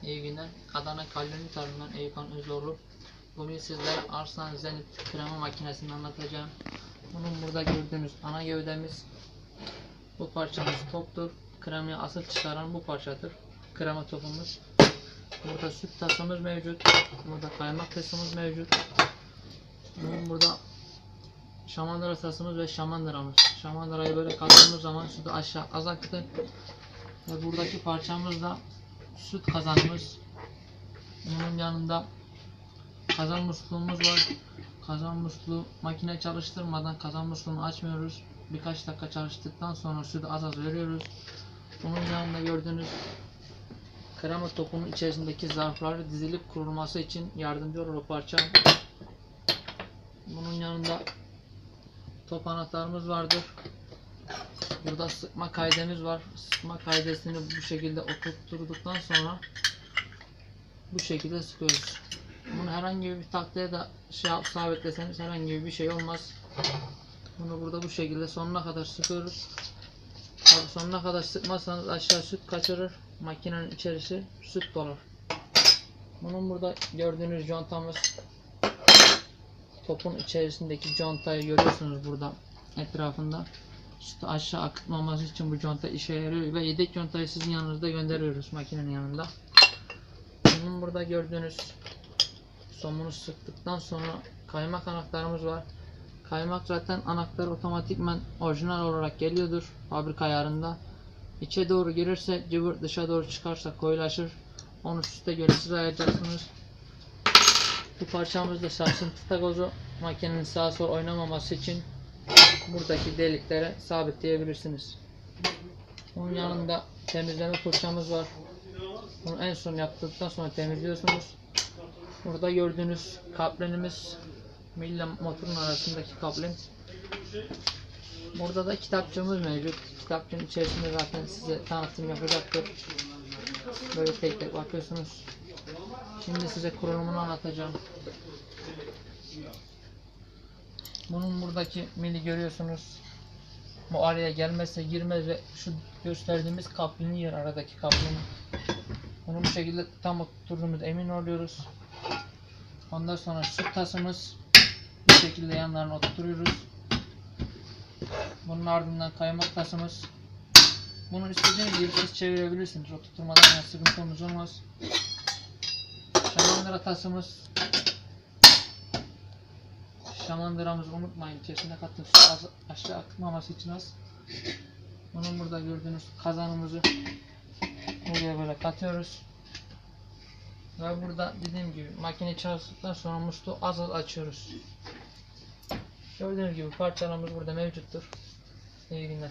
İyi günler. Adana Kalori tarafından Eyüphan Özorlu. Bugün sizlere Arslan Zenit krema makinesini anlatacağım. Bunun burada gördüğünüz ana gövdemiz. Bu parçamız toptur. Kremayı asıl çıkaran bu parçadır. Krema topumuz. Burada süt tasamız mevcut. Burada kaymak tasımız mevcut. Burada şamandıra tasımız ve şamandıramız. Şamandırayı böyle kattığımız zaman sütü aşağı az akıtır. Ve buradaki parçamız da süt kazanımız. Bunun yanında kazan musluğumuz var. Kazan musluğu makine çalıştırmadan kazan musluğunu açmıyoruz. Birkaç dakika çalıştıktan sonra sütü az az veriyoruz. Bunun yanında gördüğünüz krema topunun içerisindeki zarfları dizilip kurulması için yardımcı olur o parça. Bunun yanında top anahtarımız vardır. Burada sıkma kaydemiz var. Sıkma kaydesini bu şekilde oturtturduktan sonra bu şekilde sıkıyoruz. Bunu herhangi bir taktaya da sabitleseniz herhangi bir şey olmaz. Bunu burada bu şekilde sonuna kadar sıkıyoruz. Tabii sonuna kadar sıkmazsanız aşağı süt kaçırır. Makinenin içerisi süt dolar. Bunun burada gördüğünüz contamız, topun içerisindeki contayı görüyorsunuz burada etrafında. Sütü aşağı akıtmaması için bu conta işe yarıyor ve yedek contayı sizin yanınızda gönderiyoruz makinenin yanında. Bunun burada gördüğünüz somunu sıktıktan sonra kaymak anahtarımız var. Kaymak zaten anahtar otomatikman orijinal olarak geliyordur fabrika ayarında. İçe doğru girirse cıvır, dışa doğru çıkarsa koyulaşır. Onu süste göre siz ayıracaksınız. Bu parçamız da sarsıntı takozu. Makinenin sağa sola oynamaması için buradaki deliklere sabitleyebilirsiniz. Bunun yanında temizleme fırçamız var. Bunu en son yaptıktan sonra temizliyorsunuz. Burada gördüğünüz kaplenimiz, mille motorun arasındaki kaplen. Burada da kitapçığımız mevcut. Kitapçığın içerisinde zaten size tanıtım yapacaktır. Böyle tek tek bakıyorsunuz. Şimdi size kurulumunu anlatacağım. Bunun buradaki mili görüyorsunuz. Bu araya gelmezse girmez ve şu gösterdiğimiz kaplini yer, aradaki kaplini. Bunu bu şekilde tam oturduğumuz emin oluyoruz. Ondan sonra süt tasımız bu şekilde yanlarına oturtuyoruz. Bunun ardından kaymak tasımız. Bunu istediğiniz gibi siz çevirebilirsiniz. Oturtmadan yani sıkıntımız olmaz. Şamandıra tasımız. Şamandıramızı unutmayın. İçerisine katın su aşağı akıtmaması için az. Bunun burada gördüğünüz kazanımızı buraya böyle katıyoruz. Ve burada dediğim gibi makine çalıştıktan sonra musluğu az az açıyoruz. Gördüğünüz gibi parçalarımız burada mevcuttur. İyi günler.